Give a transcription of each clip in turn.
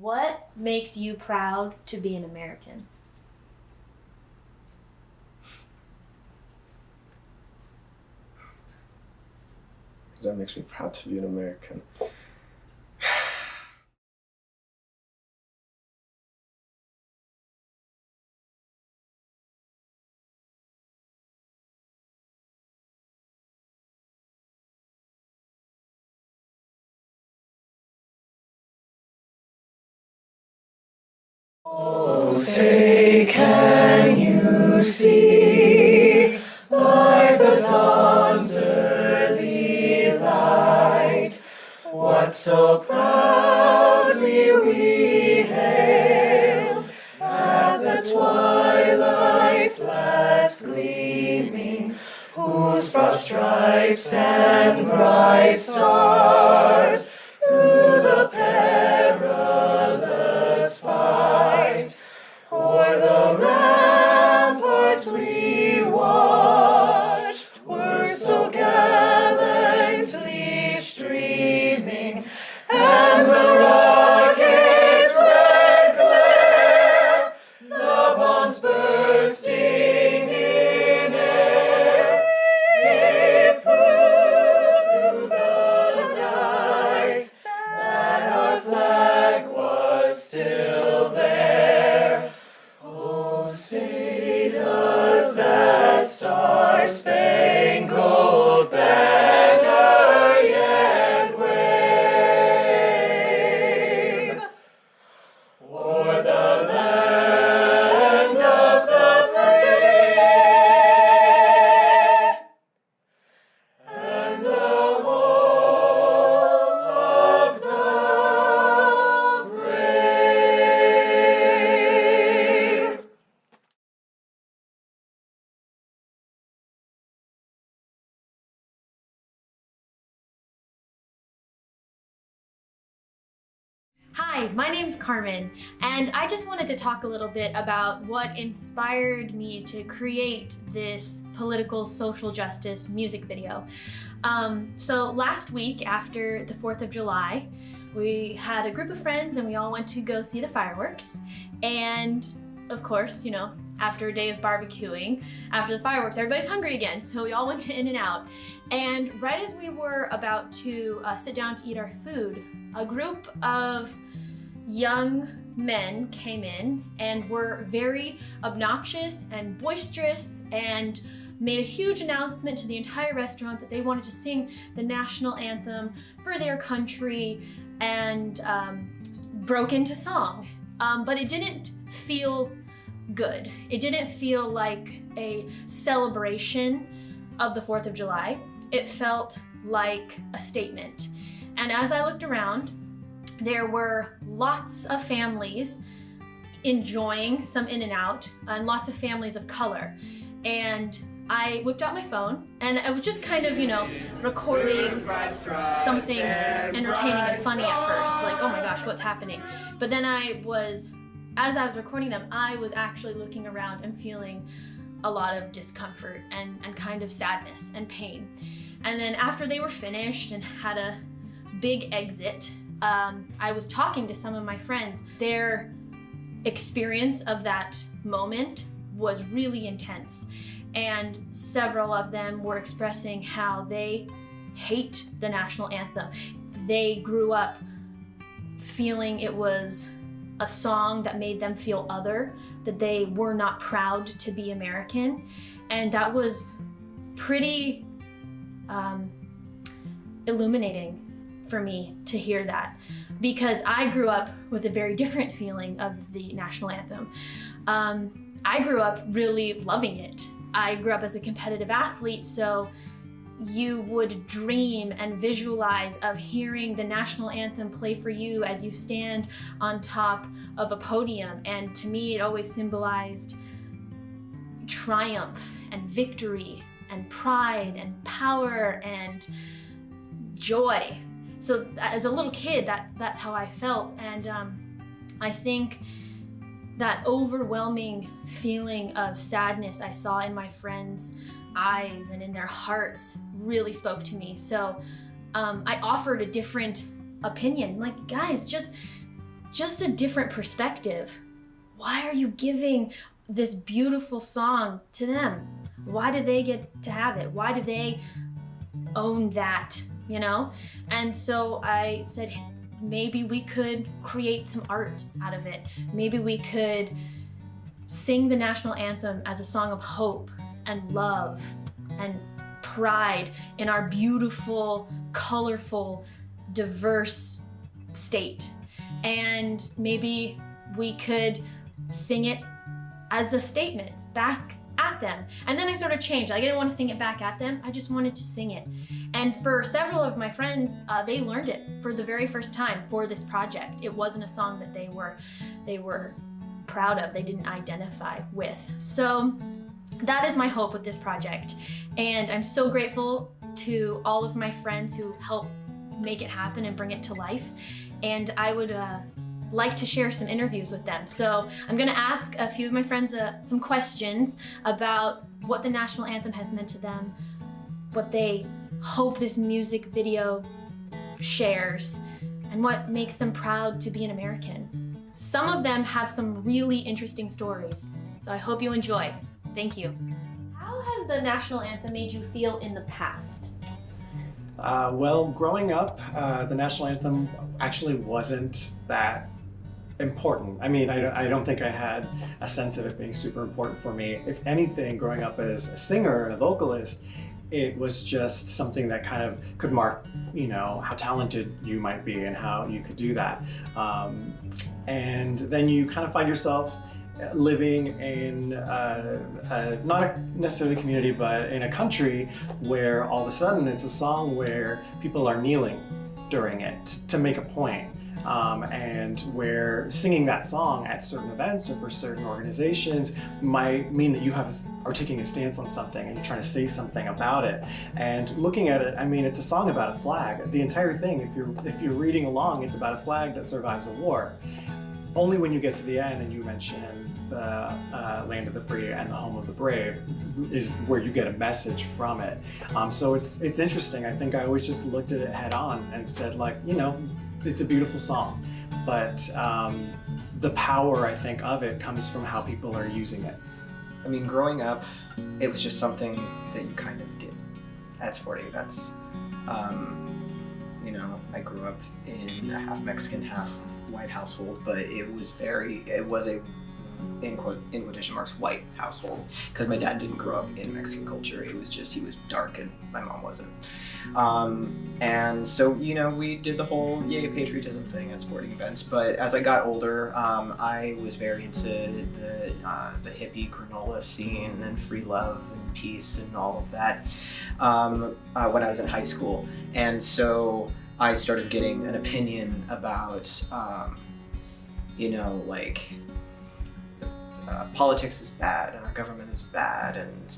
What makes you proud to be an American? That makes me proud to be an American. Oh, say can you see by the dawn's early light what so proudly we hailed at the twilight's last gleaming, whose broad stripes and bright stars through the perilous fight o'er the ramparts we watched were so gallantly streaming, and the rocket's red glare, the bombs bursting in air, gave proof through the night that our flag was still there. Oh, say does that Star-Spangled Banner yet wave o'er the land of the free and the home of the brave? Hi, my name's Carmen, and I just wanted to talk a little bit about what inspired me to create this political social justice music video. So last week after the 4th of July, we had a group of friends and we all went to go see the fireworks. And of course, after a day of barbecuing, after the fireworks, everybody's hungry again. So we all went to In-N-Out. And right as we were about to sit down to eat our food, a group of young men came in and were very obnoxious and boisterous and made a huge announcement to the entire restaurant that they wanted to sing the national anthem for their country and broke into song. But it didn't feel good. It didn't feel like a celebration of the 4th of July. It felt like a statement. And as I looked around, there were lots of families enjoying some In-N-Out and lots of families of color. And I whipped out my phone and I was just kind of, recording something entertaining and funny at first, like, oh my gosh, what's happening? But then as I was recording them, I was actually looking around and feeling a lot of discomfort and kind of sadness and pain. And then after they were finished and had a big exit, I was talking to some of my friends. Their experience of that moment was really intense, and several of them were expressing how they hate the national anthem. They grew up feeling it was a song that made them feel other, that they were not proud to be American, and that was pretty illuminating for me to hear that, because I grew up with a very different feeling of the national anthem. I grew up really loving it. I grew up as a competitive athlete, so you would dream and visualize of hearing the national anthem play for you as you stand on top of a podium. And to me, it always symbolized triumph and victory and pride and power and joy. So as a little kid, that's how I felt. And I think that overwhelming feeling of sadness I saw in my friends' eyes and in their hearts really spoke to me. So I offered a different opinion. Like, guys, just just a different perspective. Why are you giving this beautiful song to them? Why do they get to have it? Why do they own that, you know? And so I said, maybe we could create some art out of it. Maybe we could sing the national anthem as a song of hope and love and pride in our beautiful, colorful, diverse state. And maybe we could sing it as a statement back at them. And then I sort of changed. I didn't want to sing it back at them. I just wanted to sing it. And for several of my friends, they learned it for the very first time for this project. It wasn't a song that they were proud of, they didn't identify with. So that is my hope with this project. And I'm so grateful to all of my friends who helped make it happen and bring it to life. And I would like to share some interviews with them. So I'm gonna ask a few of my friends some questions about what the national anthem has meant to them, what they hope this music video shares, and what makes them proud to be an American. Some of them have some really interesting stories, so I hope you enjoy. Thank you. How has the national anthem made you feel in the past? Well, growing up, the national anthem actually wasn't that important. I mean, I don't think I had a sense of it being super important for me. If anything, growing up as a singer and a vocalist, it was just something that kind of could mark, you know, how talented you might be and how you could do that. And then you kind of find yourself living in not necessarily a community, but in a country where all of a sudden it's a song where people are kneeling during it to make a point. And where singing that song at certain events or for certain organizations might mean that you are taking a stance on something and you're trying to say something about it. And looking at it, I mean, it's a song about a flag. The entire thing, if you're reading along, it's about a flag that survives a war. Only when you get to the end and you mention the land of the free and the home of the brave is where you get a message from it. So it's interesting. I think I always just looked at it head on and said, like, you know, it's a beautiful song, but the power, I think, of it comes from how people are using it. I mean, growing up, it was just something that you kind of did at sporting events. You know, I grew up in a half Mexican, half white household, but it was a in quotation marks white household, because my dad didn't grow up in Mexican culture. It was just, he was dark and my mom wasn't. And so, you know, we did the whole yay patriotism thing at sporting events, but as I got older, I was very into the hippie granola scene and free love and peace and all of that when I was in high school. And so I started getting an opinion about, you know, like, politics is bad and our government is bad, and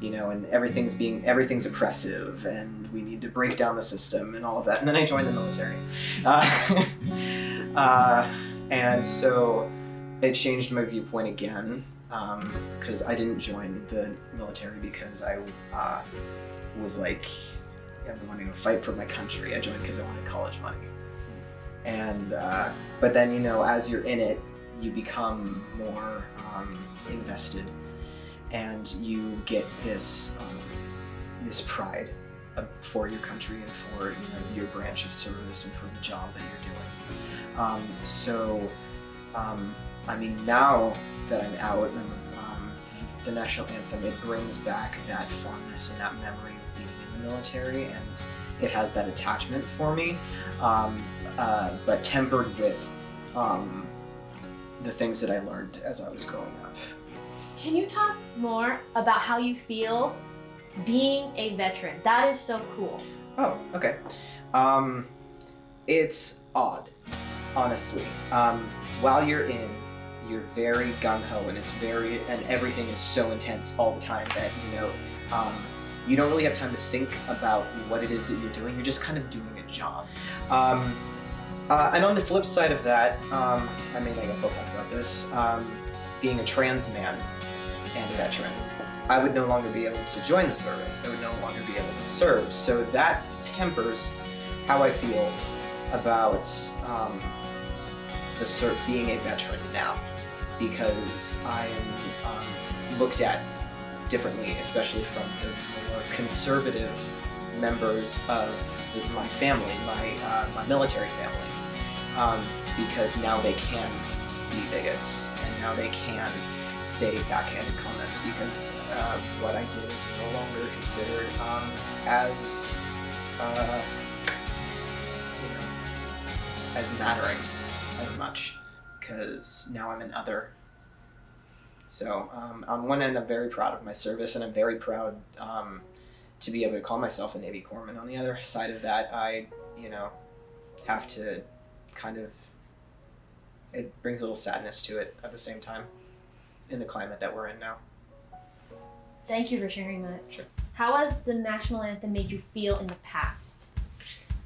you know, and everything's oppressive and we need to break down the system and all of that. And then I joined the military. And so it changed my viewpoint again, because I didn't join the military because I was like, I'm wanting to fight for my country. I joined because I wanted college money. And but then, you know, as you're in it, you become more invested, and you get this pride for your country and for, you know, your branch of service and for the job that you're doing. So I mean, now that I'm out, the national anthem, it brings back that fondness and that memory of being in the military, and it has that attachment for me, but tempered with the things that I learned as I was growing up. Can you talk more about how you feel being a veteran? That is so cool. Oh, okay. It's odd, honestly. While you're in, you're very gung-ho, and everything is so intense all the time that, you know, you don't really have time to think about what it is that you're doing. You're just kind of doing a job. And on the flip side of that, I mean, I guess I'll talk about this, being a trans man and a veteran, I would no longer be able to join the service. I would no longer be able to serve. So that tempers how I feel about being a veteran now, because I am looked at differently, especially from the more conservative members of my family, my military family, because now they can be bigots, and now they can say backhanded comments, because what I did is no longer considered as as mattering as much, because now I'm an other. So on one end, I'm very proud of my service, and I'm very proud to be able to call myself a Navy corpsman. On the other side of that, I have to kind of, it brings a little sadness to it at the same time in the climate that we're in now. Thank you for sharing that. Sure. How has the national anthem made you feel in the past?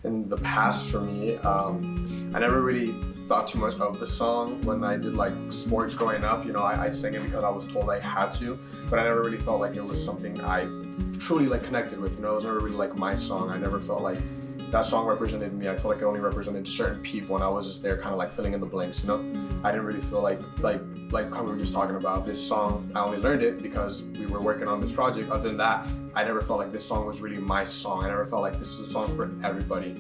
In the past, for me, I never really thought too much of the song. When I did like sports growing up, I sang it because I was told I had to, but I never really felt like it was something I truly like connected with. It was never really like my song. I never felt like that song represented me. I felt like it only represented certain people, and I was just there kind of like filling in the blanks, I didn't really feel like how we were just talking about this song. I only learned it because we were working on this project. Other than that, I never felt like this song was really my song. I never felt like this is a song for everybody.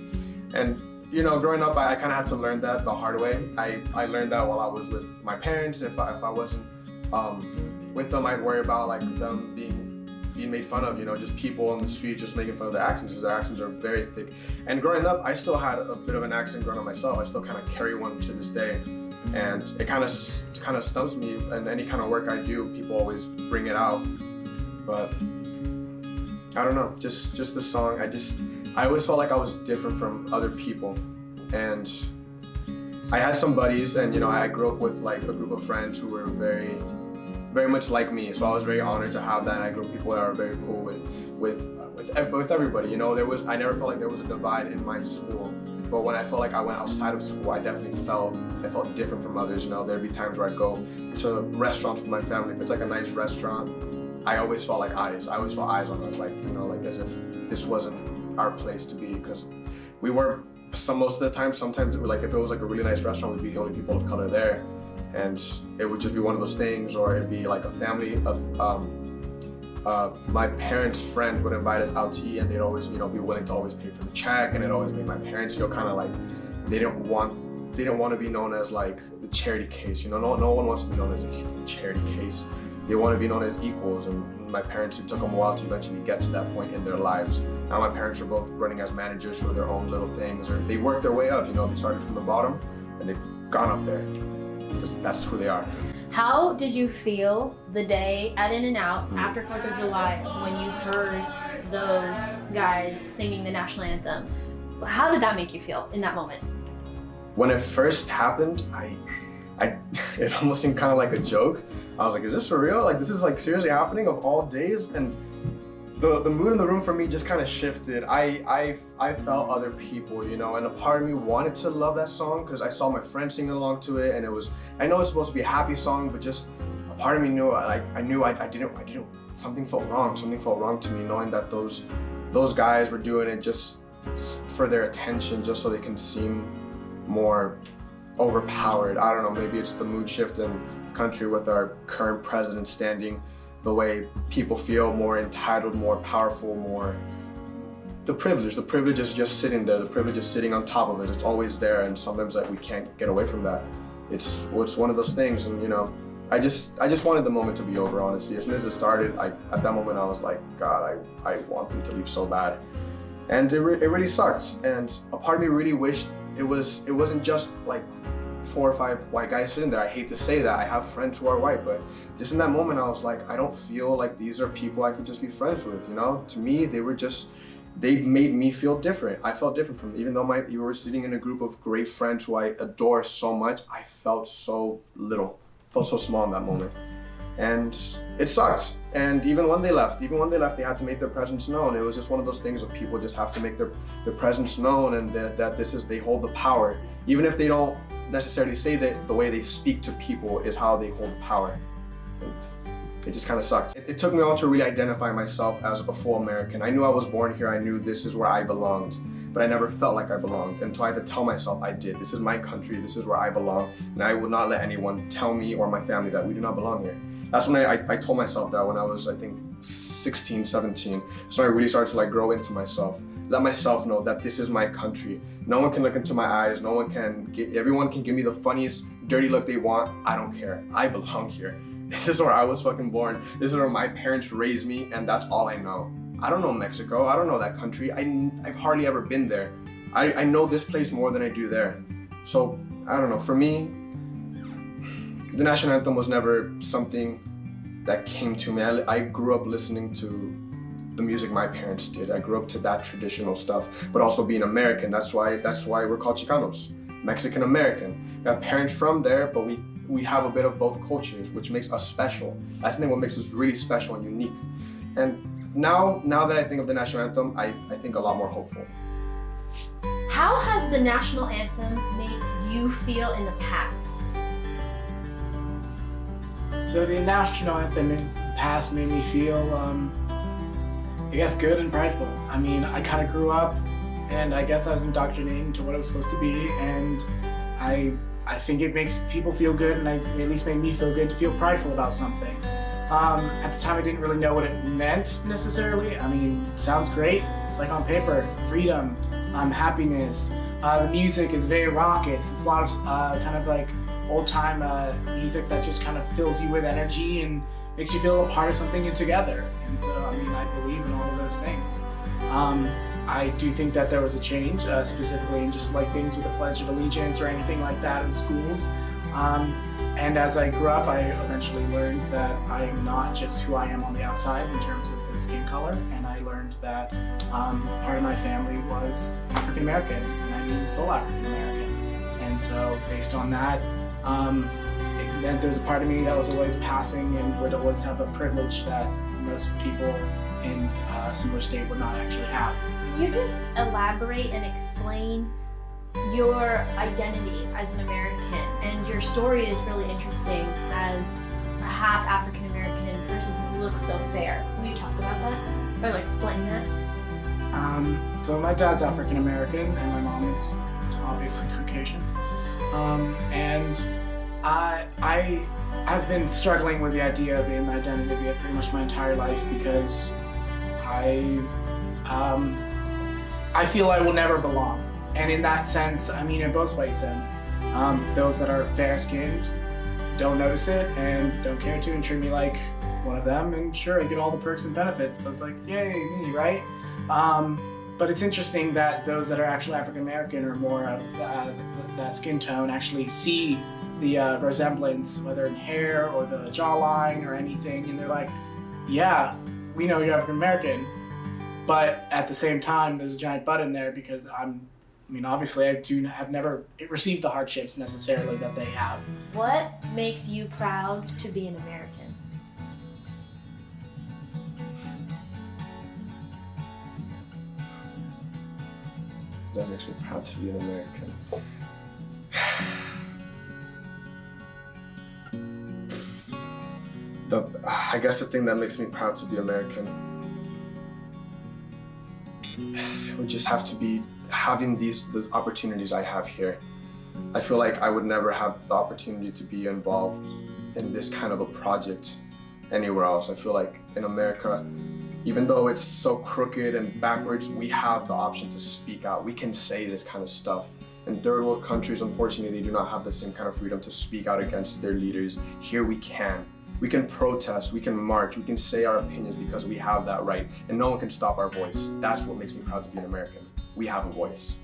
And growing up, I kind of had to learn that the hard way. I learned that while I was with my parents. If I wasn't with them, I'd worry about like them being made fun of, just people on the street just making fun of their accents, because their accents are very thick. And growing up, I still had a bit of an accent growing up myself. I still kind of carry one to this day, and it kind of stumps me. And any kind of work I do, people always bring it out. But I don't know, just the song. I always felt like I was different from other people, and I had some buddies, and I grew up with like a group of friends who were very much like me, so I was very honored to have that. And I grew up with people that are very cool with everybody. I never felt like there was a divide in my school, but when I felt like I went outside of school, I definitely felt different from others. There'd be times where I'd go to restaurants with my family. If it's like a nice restaurant, I always felt like eyes. I always felt eyes on us, like as if this wasn't our place to be, because we were most of the time. Sometimes it would, like if it was like a really nice restaurant, we'd be the only people of color there. And it would just be one of those things, or it'd be like a family of my parents' friends would invite us out to eat, and they'd always be willing to always pay for the check, and it always made my parents feel kind of like they didn't want to be known as like the charity case. No one wants to be known as a charity case. They want to be known as equals, and my parents, it took them a while to eventually get to that point in their lives. Now my parents are both running as managers for their own little things, or they worked their way up. They started from the bottom and they've gone up there, because that's who they are. How did you feel the day at In-N-Out after 4th of July when you heard those guys singing the national anthem? How did that make you feel in that moment? When it first happened, it almost seemed kind of like a joke. I was like, is this for real? Like, this is like seriously happening of all days? And the mood in the room for me just kind of shifted. I felt other people, and a part of me wanted to love that song because I saw my friends singing along to it, and I know it's supposed to be a happy song, but just a part of me knew, I didn't, something felt wrong to me, knowing that those guys were doing it just for their attention, just so they can seem more overpowered. I don't know, maybe it's the mood shift in the country with our current president standing the way people feel more entitled, more powerful, more the privilege is just sitting there. The privilege is sitting on top of it. It's always there, and sometimes we can't get away from that. It's one of those things, and I just wanted the moment to be over, honestly. As soon as it started, at that moment I was like, God, I want them to leave so bad, and it really sucks. And a part of me really wished it wasn't just like 4 or 5 white guys sitting there. I hate to say that. I have friends who are white, but just in that moment, I was like, I don't feel like these are people I can just be friends with. To me, they made me feel different. I felt different from them. Even though you were sitting in a group of great friends who I adore so much, I felt so little, felt so small in that moment. And it sucked. And even when they left, they had to make their presence known. It was just one of those things of people just have to make their presence known, and that they hold the power. Even if they don't necessarily say that, the way they speak to people is how they hold the power. And it just kind of sucked. It took me a while to really identify myself as a full American. I knew I was born here. I knew this is where I belonged. but I never felt like I belonged until I had to tell myself I did. This is my country, this is where I belong, and I will not let anyone tell me or my family that we do not belong here. That's when I told myself that when I was, I think, 16, 17. So I really started to like grow into myself, let myself know that this is my country. No one can look into my eyes, everyone can give me the funniest dirty look they want. I don't care, I belong here. This is where I was fucking born. This is where my parents raised me, and that's all I know. I don't know Mexico, I don't know that country. I've hardly ever been there. I know this place more than I do there. So, I don't know, for me, the national anthem was never something that came to me. I grew up listening to the music my parents did. I grew up to that traditional stuff, but also being American. That's why we're called Chicanos, Mexican American. We have parents from there, but we have a bit of both cultures, which makes us special. That's the thing what makes us really special and unique. And now that I think of the national anthem, I think a lot more hopeful. How has the national anthem made you feel in the past? So the national anthem in the past made me feel, I guess, good and prideful. I mean, I kind of grew up, and I guess I was indoctrinated into what it was supposed to be, and I think it makes people feel good, and it at least made me feel good to feel prideful about something. At the time, I didn't really know what it meant necessarily. I mean, it sounds great. It's like on paper, freedom, happiness. The music is very raucous. It's a lot of kind of like old-time music that just kind of fills you with energy and makes you feel a part of something and together. And so, I mean, I believe in all of those things. I do think that there was a change, specifically in just like things with the Pledge of Allegiance or anything like that in schools. And as I grew up, I eventually learned that I am not just who I am on the outside in terms of the skin color, and I learned that part of my family was African American, and I mean full African American. And so based on that, it meant there's a part of me that was always passing and would always have a privilege that most people in a similar state would not actually have. Can you just elaborate and explain your identity as an American? And your story is really interesting as a half African American person who looks so fair. Will you talk about that? Or like explain that? So my dad's African American and my mom is obviously Caucasian. And I've been struggling with the idea of an identity pretty much my entire life because I feel I will never belong. And in that sense, I mean in both ways sense, those that are fair-skinned don't notice it and don't care to and treat me like one of them, and sure, I get all the perks and benefits, so it's like, yay, me, right? But it's interesting that those that are actually African-American or more of that skin tone actually see the resemblance, whether in hair or the jawline or anything, and they're like, yeah, we know you're African-American, but at the same time, there's a giant but in there because obviously I have never received the hardships necessarily that they have. What makes you proud to be an American? That makes me proud to be an American. I guess the thing that makes me proud to be American would just have to be having the opportunities I have here. I feel like I would never have the opportunity to be involved in this kind of a project anywhere else. I feel like in America, even though it's so crooked and backwards, we have the option to speak out. We can say this kind of stuff. In third world countries, unfortunately, they do not have the same kind of freedom to speak out against their leaders. Here we can. We can protest, we can march, we can say our opinions because we have that right, and no one can stop our voice. That's what makes me proud to be an American. We have a voice.